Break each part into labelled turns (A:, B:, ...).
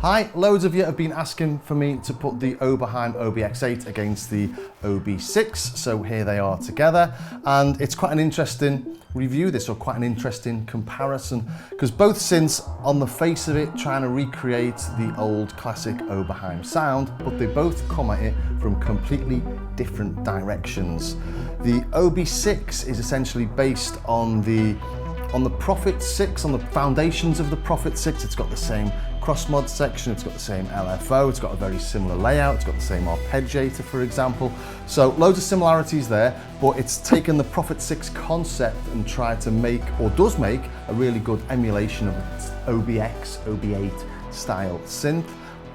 A: Hi, loads of you have been asking for me to put the Oberheim OB-X8 against the OB6, so here they are together, and it's quite an interesting review this, or quite an interesting comparison, because both synths on the face of it trying to recreate the old classic Oberheim sound, but they both come at it from completely different directions. The OB6 is essentially based on the Prophet 6, on the foundations of the Prophet 6. It's got the same cross-mod section, it's got the same LFO, it's got a very similar layout, it's got the same arpeggiator, for example. So loads of similarities there, but it's taken the Prophet 6 concept and tried to make, or does make, a really good emulation of OB-X, OB-8 style synth.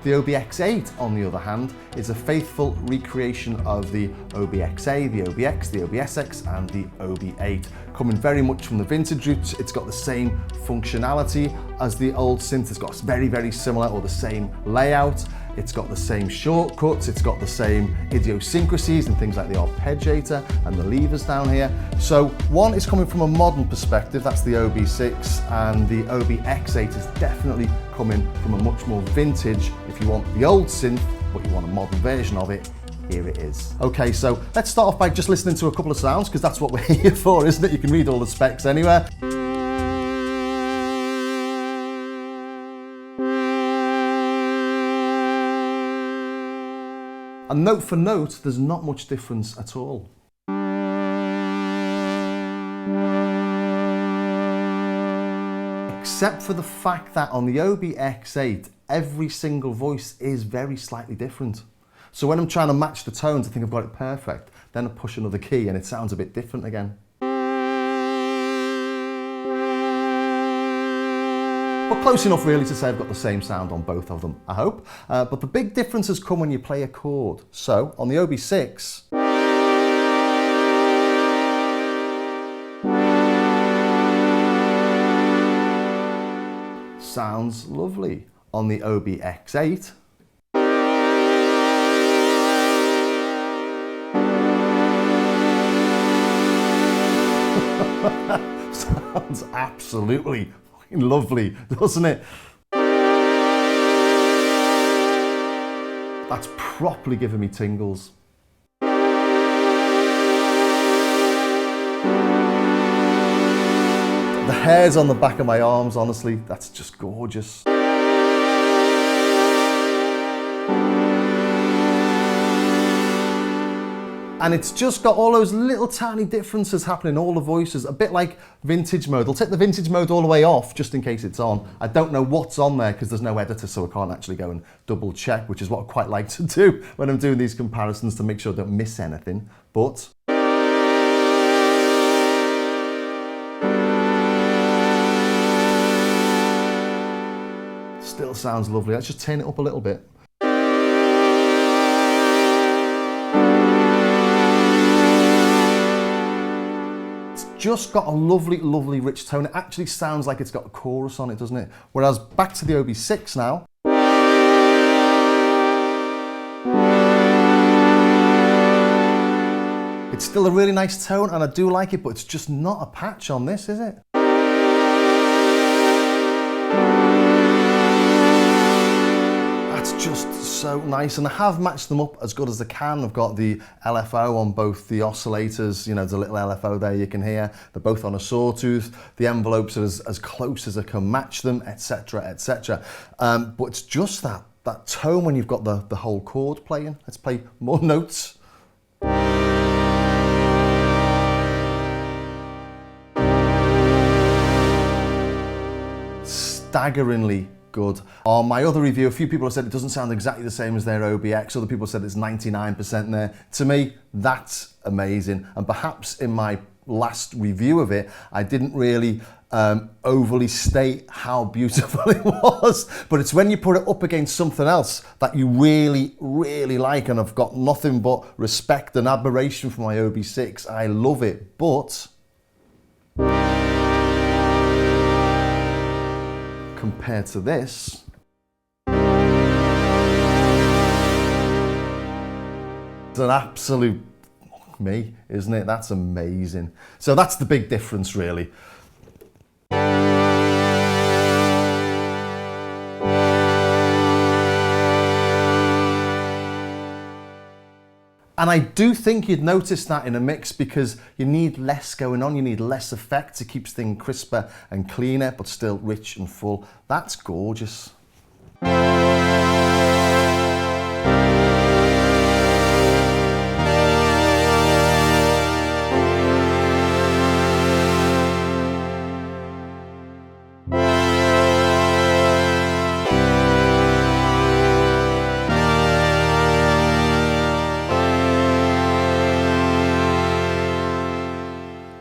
A: The OB-X8, on the other hand, is a faithful recreation of the OB-X8, the OB-X, the OB-S6 and the OB-8. Coming very much from the vintage roots, it's got the same functionality as the old synth. It's got very, very similar, or the same layout. It's got the same shortcuts, it's got the same idiosyncrasies and things like the arpeggiator and the levers down here. So one is coming from a modern perspective, that's the OB6, and the OB-X8 is definitely coming from a much more vintage. If you want the old synth, but you want a modern version of it, here it is. Okay, so let's start off by just listening to a couple of sounds, because that's what we're here for, isn't it? You can read all the specs anywhere. And note for note, there's not much difference at all. Except for the fact that on the OB-X8, every single voice is very slightly different. So when I'm trying to match the tones, I think I've got it perfect. Then I push another key and it sounds a bit different again. But close enough really to say I've got the same sound on both of them, I hope. But the big differences come when you play a chord. So on the OB6, sounds lovely. On the OB-X8, sounds absolutely lovely, doesn't it? That's properly giving me tingles. The hairs on the back of my arms, honestly, that's just gorgeous. And it's just got all those little tiny differences happening, all the voices, a bit like vintage mode. I'll take the vintage mode all the way off just in case it's on. I don't know what's on there because there's no editor, so I can't actually go and double check, which is what I quite like to do when I'm doing these comparisons to make sure I don't miss anything. But still sounds lovely. Let's just turn it up a little bit. Just got a lovely, lovely rich tone. It actually sounds like it's got a chorus on it, doesn't it? Whereas back to the OB6 now. It's still a really nice tone and I do like it, but it's just not a patch on this, is it? That's just so nice, and I have matched them up as good as I can. I've got the LFO on both the oscillators, you know, there's a little LFO there you can hear. They're both on a sawtooth. The envelopes are as close as I can match them, etc, etc. But it's just that tone when you've got the whole chord playing. Let's play more notes. Staggeringly good. On my other review, a few people have said it doesn't sound exactly the same as their OB-X. Other people said it's 99% there. To me, that's amazing. And perhaps in my last review of it, I didn't really overly state how beautiful it was. But it's when you put it up against something else that you really, really like. And I've got nothing but respect and admiration for my OB6. I love it. But compared to this, it's an absolute me, isn't it? That's amazing. So that's the big difference, really. And I do think you'd notice that in a mix because you need less going on, you need less effects. It keeps things crisper and cleaner, but still rich and full. That's gorgeous.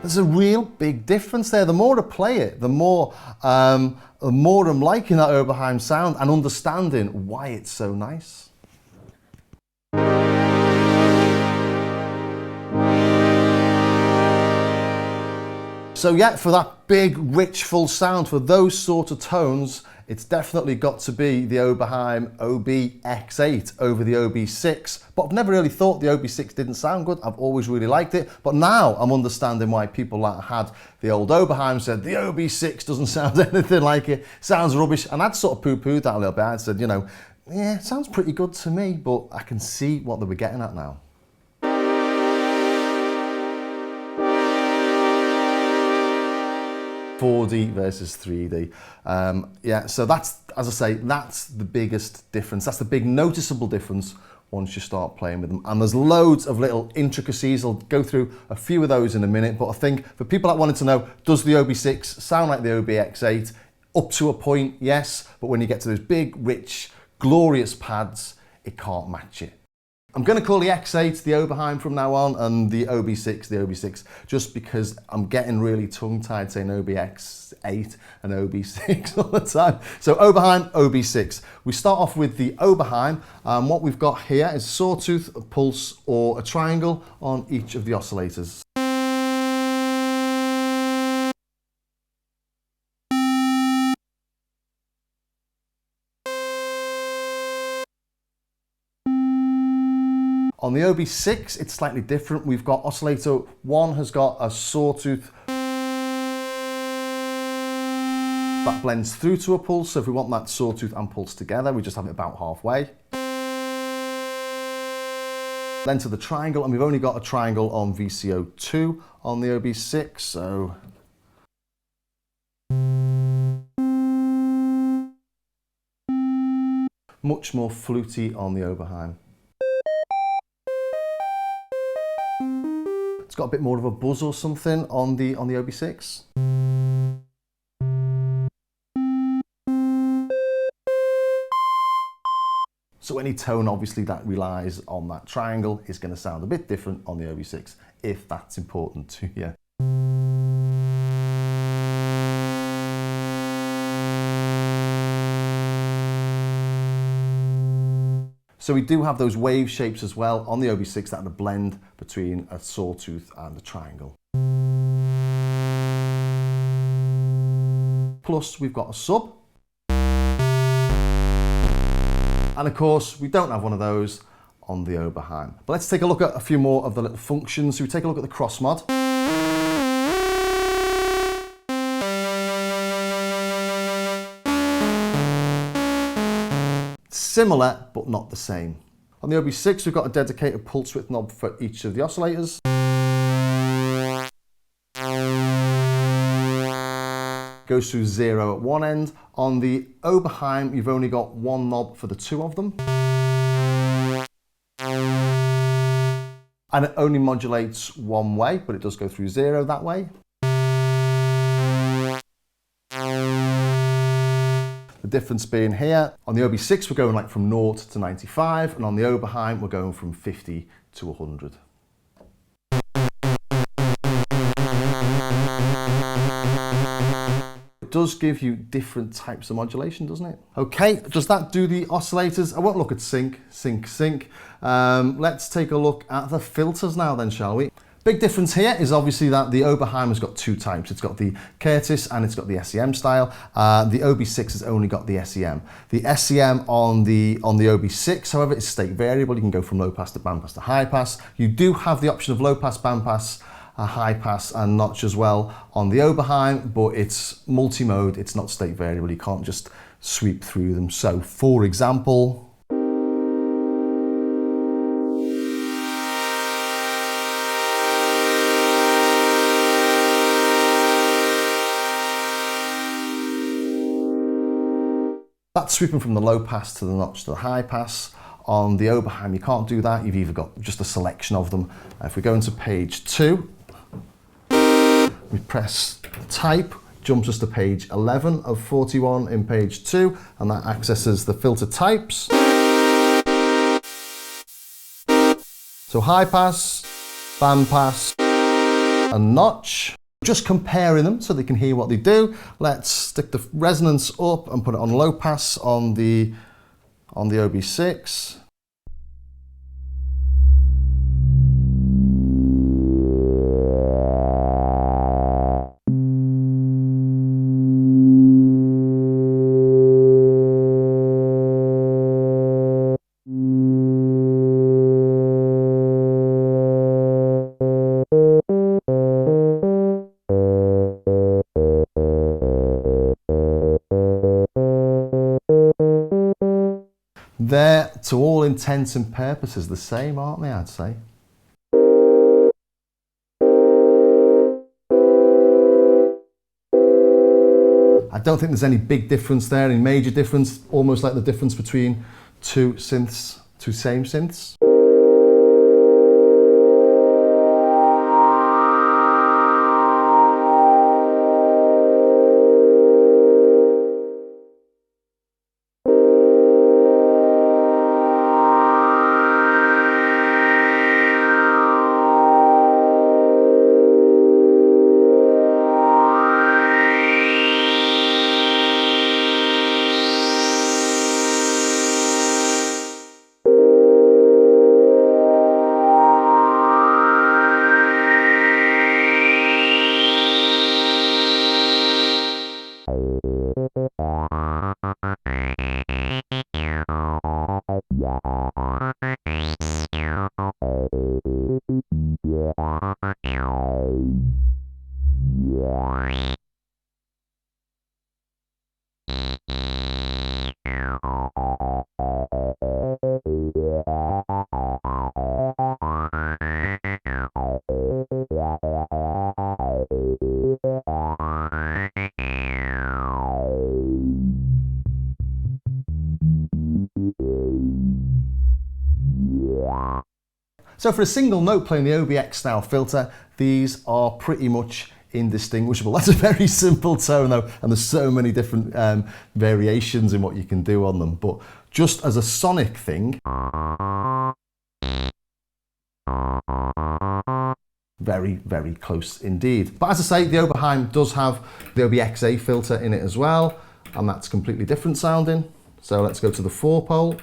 A: There's a real big difference there. The more I play it, the more I'm liking that Oberheim sound and understanding why it's so nice. So yeah, for that big, rich, full sound, for those sort of tones, it's definitely got to be the Oberheim OB-X8 over the OB6. But I've never really thought the OB6 didn't sound good. I've always really liked it. But now I'm understanding why people that had the old Oberheim said the OB6 doesn't sound anything like it, sounds rubbish. And I'd sort of poo-pooed that a little bit. I'd said, you know, yeah, it sounds pretty good to me, but I can see what they were getting at now. .4D versus 3D. Yeah, so that's, as I say, that's the biggest difference. That's the big noticeable difference once you start playing with them. And there's loads of little intricacies. I'll go through a few of those in a minute, but I think for people that wanted to know, does the OB6 sound like the OB-X8? Up to a point, yes, but when you get to those big, rich, glorious pads, it can't match it. I'm going to call the X8 the Oberheim from now on and the OB6 the OB6 just because I'm getting really tongue-tied saying OB-X8 and OB6 all the time. So Oberheim, OB6. We start off with the Oberheim. What we've got here is a sawtooth, a pulse or a triangle on each of the oscillators. On the OB6, it's slightly different. We've got oscillator 1 has got a sawtooth that blends through to a pulse. So if we want that sawtooth and pulse together, we just have it about halfway. Then to the triangle, and we've only got a triangle on VCO2 on the OB6, so much more fluty on the Oberheim. It's got a bit more of a buzz or something on the OB6. So any tone obviously that relies on that triangle is going to sound a bit different on the OB6 if that's important to you. So we do have those wave shapes as well on the OB6 that are the blend between a sawtooth and a triangle. Plus we've got a sub. And of course we don't have one of those on the Oberheim. But let's take a look at a few more of the little functions. So we take a look at the cross mod. Similar, but not the same. On the OB6, we've got a dedicated pulse width knob for each of the oscillators. Goes through 0 at one end. On the Oberheim, you've only got one knob for the two of them. And it only modulates one way, but it does go through 0 that way. The difference being here, on the OB6 we're going like from 0 to 95, and on the Oberheim we're going from 50 to 100. It does give you different types of modulation, doesn't it? Okay, does that do the oscillators? I won't look at sync. Let's take a look at the filters now then, shall we? Big difference here is obviously that the Oberheim has got two types. It's got the Curtis and it's got the SEM style. The OB6 has only got the SEM. The SEM on the OB6, however, is state variable. You can go from low pass to band pass to high pass. You do have the option of low pass, band pass, high pass and notch as well on the Oberheim, but it's multi-mode. It's not state variable. You can't just sweep through them. So for example, That's sweeping from the low pass to the notch to the high pass. On the Oberheim, you can't do that. You've either got just a selection of them. If we go into page 2, we press type, jumps us to page 11 of 41 in page 2, and that accesses the filter types. So high pass, band pass, and notch. Just comparing them so they can hear what they do. Let's stick the resonance up and put it on low pass on the OB6. They're, to all intents and purposes, the same, aren't they, I'd say? I don't think there's any big difference there, any major difference, almost like the difference between two synths, two same synths. So for a single note playing the OB-X style filter, these are pretty much indistinguishable. That's a very simple tone though, and there's so many different variations in what you can do on them. But just as a sonic thing, very, very close indeed. But as I say, the Oberheim does have the OB-X8 filter in it as well, and that's completely different sounding. So let's go to the 4-pole.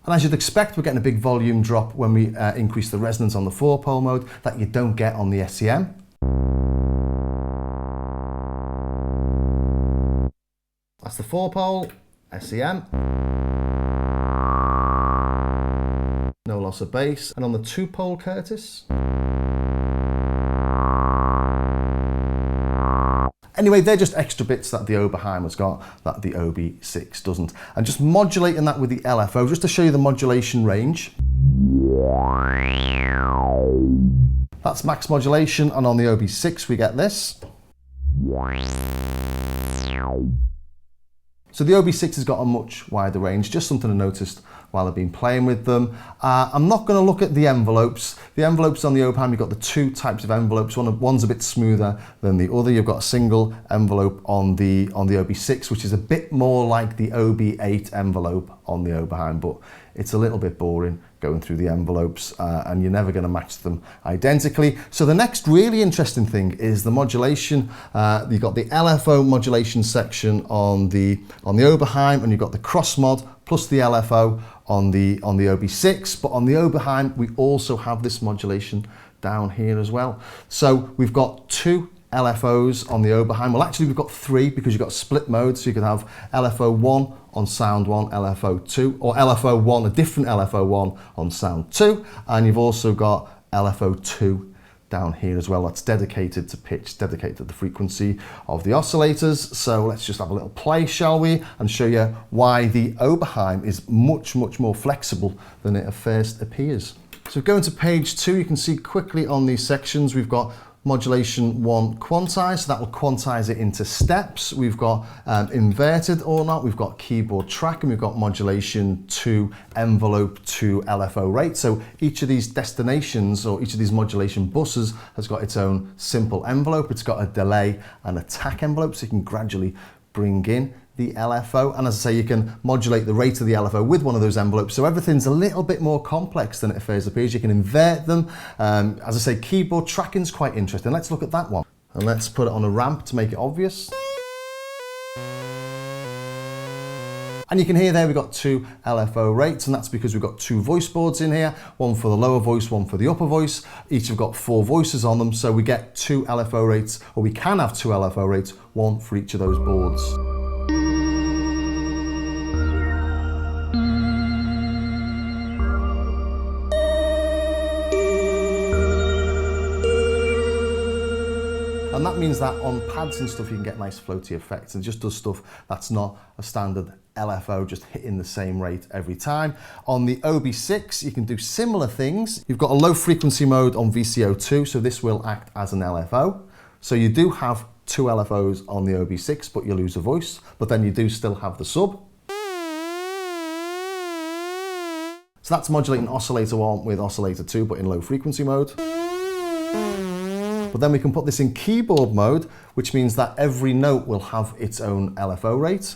A: And as you'd expect, we're getting a big volume drop when we increase the resonance on the 4-pole mode that you don't get on the SEM. That's the 4-pole, SEM. No loss of bass. And on the 2-pole Curtis. Anyway, they're just extra bits that the Oberheim has got that the OB6 doesn't. And just modulating that with the LFO, just to show you the modulation range. That's max modulation, and on the OB6 we get this. So the OB6 has got a much wider range, just something I noticed while I've been playing with them. I'm not going to look at the envelopes. The envelopes on the Oberheim, you've got the two types of envelopes. One's a bit smoother than the other. You've got a single envelope on the OB6, which is a bit more like the OB8 envelope on the Oberheim, but it's a little bit boring going through the envelopes, and you're never going to match them identically. So the next really interesting thing is the modulation. You've got the LFO modulation section on the Oberheim, and you've got the cross mod plus the LFO on the OB6, but on the Oberheim we also have this modulation down here as well. So we've got two LFOs on the Oberheim. Well, actually we've got three, because you've got split mode, so you could have LFO1 on sound 1, LFO2, or LFO1, a different LFO1 on sound 2, and you've also got LFO2 down here as well. That's dedicated to pitch, dedicated to the frequency of the oscillators. So let's just have a little play, shall we, and show you why the Oberheim is much, much more flexible than it at first appears. So going to page 2, you can see quickly on these sections, we've got modulation 1 quantized, so that will quantize it into steps. We've got inverted or not, we've got keyboard track, and we've got modulation 2 envelope to LFO rate. So each of these destinations or each of these modulation buses has got its own simple envelope. It's got a delay and attack envelope, so you can gradually bring in the LFO, and as I say, you can modulate the rate of the LFO with one of those envelopes, so everything's a little bit more complex than it first appears. You can invert them. As I say, keyboard tracking is quite interesting. Let's look at that one, and let's put it on a ramp to make it obvious. And you can hear there we've got 2 LFO rates, and that's because we've got 2 voice boards in here, one for the lower voice, one for the upper voice. Each have got 4 voices on them, so we get 2 LFO rates, or we can have 2 LFO rates, one for each of those boards. And that means that on pads and stuff you can get nice floaty effects, and just does stuff that's not a standard LFO just hitting the same rate every time. On the OB6 you can do similar things. You've got a low frequency mode on VCO2, so this will act as an LFO. So you do have 2 LFOs on the OB6, but you lose a voice, but then you do still have the sub. So that's modulating oscillator 1 with oscillator 2, but in low frequency mode. But then we can put this in keyboard mode, which means that every note will have its own LFO rate,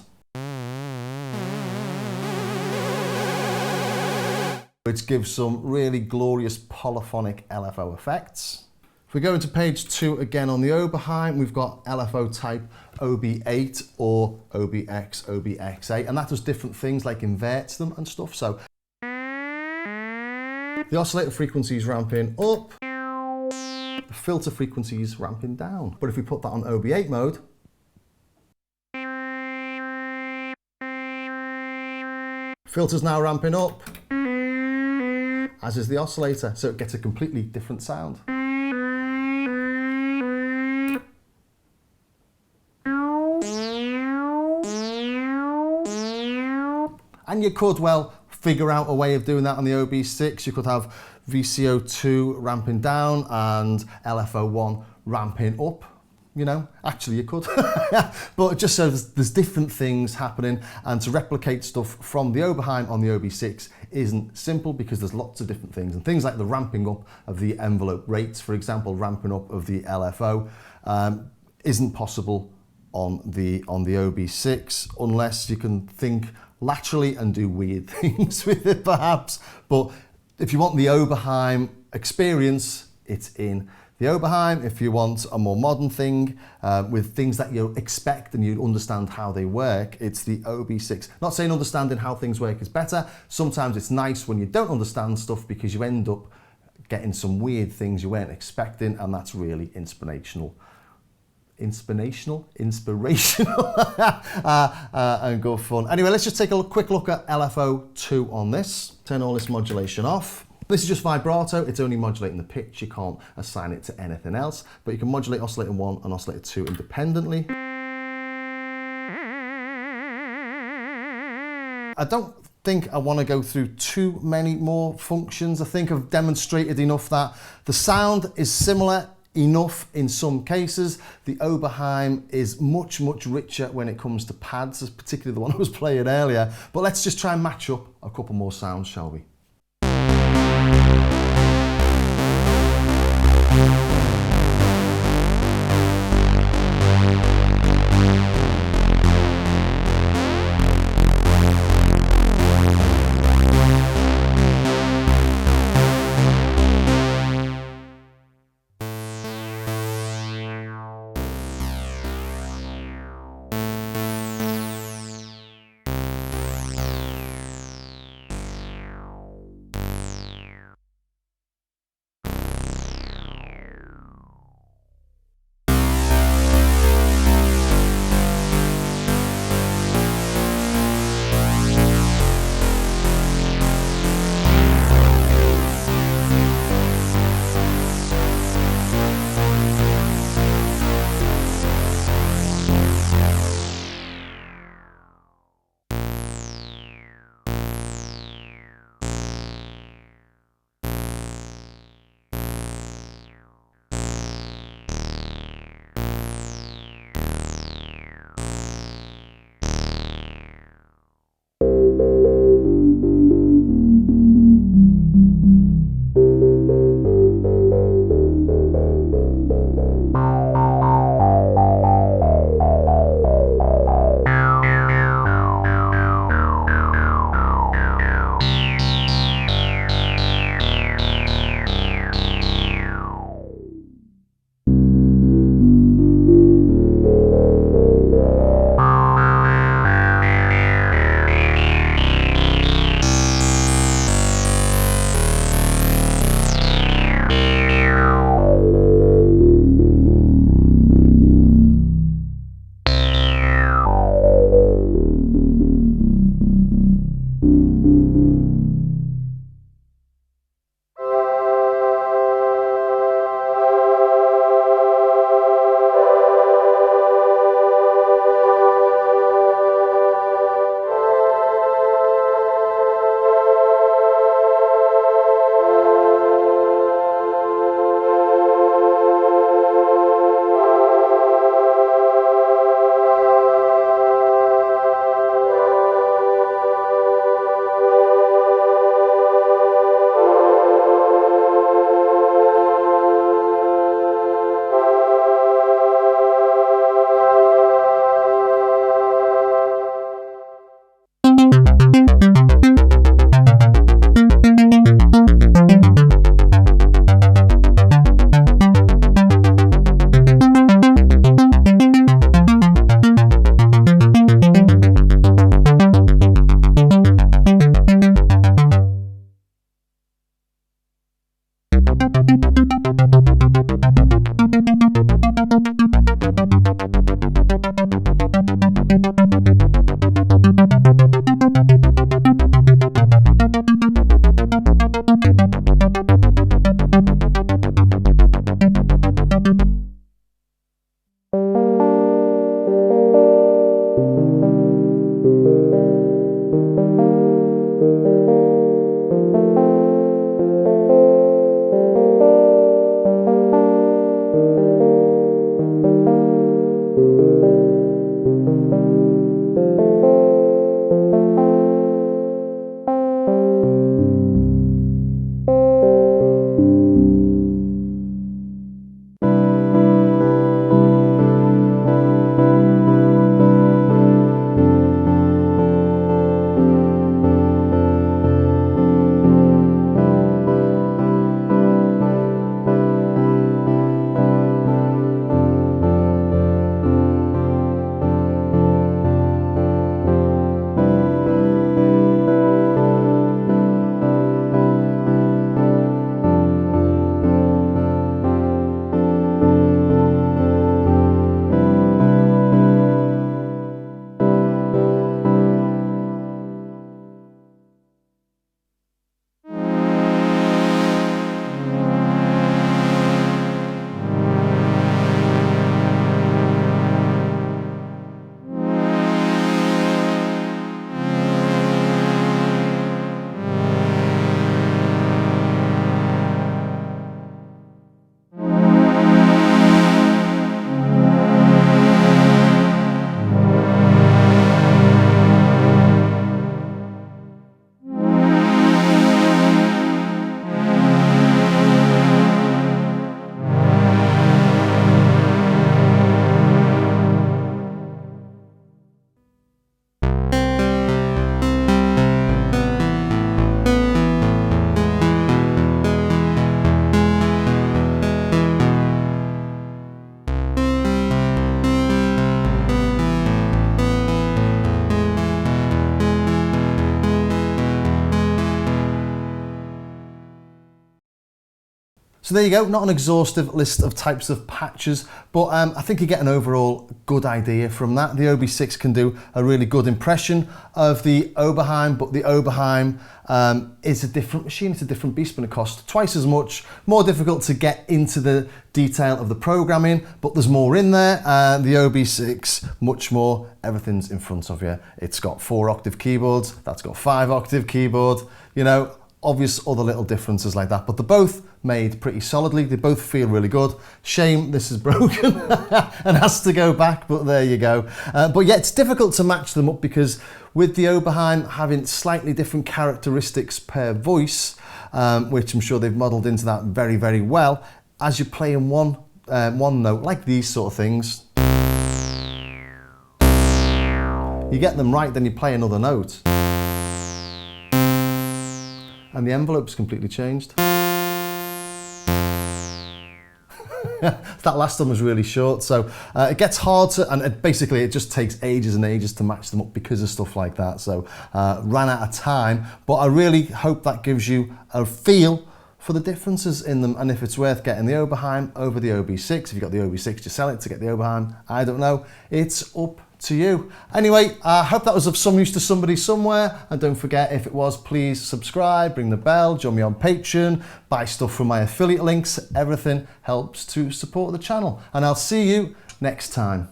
A: which gives some really glorious polyphonic LFO effects. If we go into page 2 again on the Oberheim, we've got LFO type OB8 or OB-X, OB-X8, and that does different things like inverts them and stuff. So the oscillator frequencies ramping up, the filter frequencies ramping down. But if we put that on OB8 mode, filter's now ramping up, as is the oscillator, so it gets a completely different sound. And you could, well, figure out a way of doing that on the OB6. You could have VCO2 ramping down and LFO1 ramping up. You know, actually you could. But just so there's different things happening, and to replicate stuff from the Oberheim on the OB6 isn't simple because there's lots of different things, and things like the ramping up of the envelope rates, for example, ramping up of the LFO, isn't possible on the OB6 unless you can think laterally and do weird things with it perhaps. But if you want the Oberheim experience, it's in the Oberheim. If you want a more modern thing with things that you expect and you understand how they work, it's the OB6. Not saying understanding how things work is better. Sometimes it's nice when you don't understand stuff because you end up getting some weird things you weren't expecting, and that's really inspirational and good fun. Anyway, let's just take a quick look at LFO2 on this. Turn all this modulation off. This is just vibrato, it's only modulating the pitch, you can't assign it to anything else, but you can modulate oscillator 1 and oscillator 2 independently. I don't think I want to go through too many more functions. I think I've demonstrated enough that the sound is similar enough in some cases. The Oberheim is much richer when it comes to pads, particularly the one I was playing earlier. But let's just try and match up a couple more sounds, shall we? So there you go, not an exhaustive list of types of patches, but I think you get an overall good idea from that. The OB6 can do a really good impression of the Oberheim, but the Oberheim is a different machine, it's a different beast, but it costs twice as much, more difficult to get into the detail of the programming, but there's more in there. The OB6, much more, everything's in front of you. It's got 4-octave keyboards, that's got 5-octave keyboard, you know, obvious other little differences like that, but they're both made pretty solidly. They both feel really good. Shame this is broken and has to go back, but there you go. But yeah, it's difficult to match them up because with the Oberheim having slightly different characteristics per voice, which I'm sure they've modelled into that very, very well, as you're playing one note, like these sort of things, you get them right, then you play another note, and the envelope's completely changed. That last one was really short, so it gets hard to, and basically it just takes ages and ages to match them up because of stuff like that. So ran out of time, but I really hope that gives you a feel for the differences in them, and if it's worth getting the Oberheim over the OB6. If you've got the OB6, you sell it to get the Oberheim. I don't know. It's up to you. Anyway, I hope that was of some use to somebody somewhere, and don't forget, if it was, please subscribe, ring the bell, join me on Patreon, buy stuff from my affiliate links. Everything helps to support the channel, and I'll see you next time.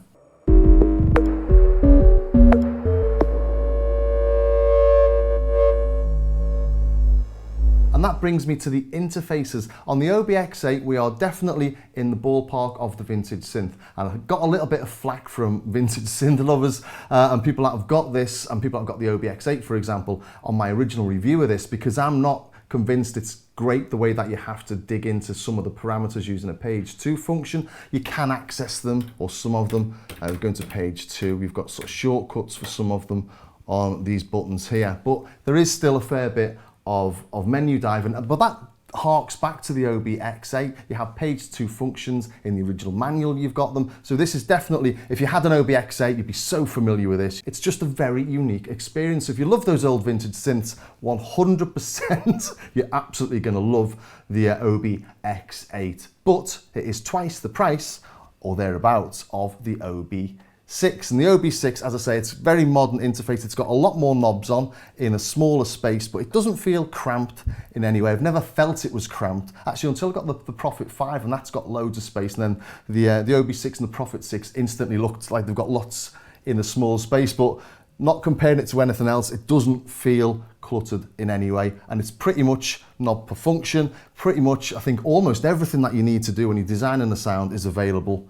A: And that brings me to the interfaces. On the OB-X8, we are definitely in the ballpark of the vintage synth. And I've got a little bit of flack from vintage synth lovers and people that have got this, and people that have got the OB-X8, for example, on my original review of this, because I'm not convinced it's great the way that you have to dig into some of the parameters using a page 2 function. You can access them, or some of them. Going to page 2, we've got sort of shortcuts for some of them on these buttons here, but there is still a fair bit of menu diving, but that harks back to the OB-X8. You have page 2 functions in the original manual, you've got them. So this is definitely, if you had an OB-X8, you'd be so familiar with this. It's just a very unique experience. So if you love those old vintage synths, 100%, you're absolutely gonna love the OB-X8. But it is twice the price, or thereabouts, of the OB6. And the OB6, as I say, it's a very modern interface. It's got a lot more knobs on in a smaller space, but it doesn't feel cramped in any way. I've never felt it was cramped, actually, until I got the Prophet 5, and that's got loads of space. And then the OB6 and the Prophet 6 instantly looked like they've got lots in a small space, but not comparing it to anything else, it doesn't feel cluttered in any way. And it's pretty much knob per function. Pretty much, I think, almost everything that you need to do when you're designing the sound is available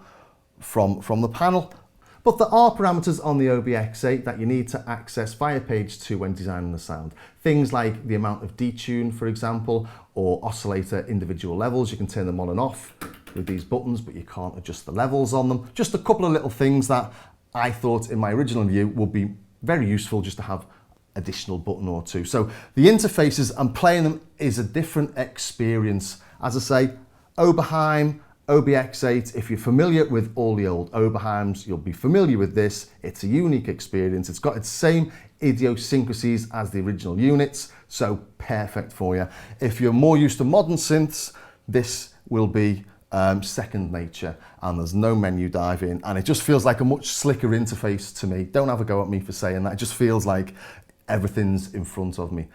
A: from the panel. But there are parameters on the OB-X8 that you need to access via page 2 when designing the sound. Things like the amount of detune, for example, or oscillator individual levels. You can turn them on and off with these buttons, but you can't adjust the levels on them. Just a couple of little things that I thought in my original review would be very useful just to have additional button or two. So the interfaces and playing them is a different experience. As I say, Oberheim, OB-X8, if you're familiar with all the old Oberheims, you'll be familiar with this. It's a unique experience. It's got its same idiosyncrasies as the original units, so perfect for you. If you're more used to modern synths, this will be second nature, and there's no menu diving, and it just feels like a much slicker interface to me. Don't have a go at me for saying that. It just feels like everything's in front of me.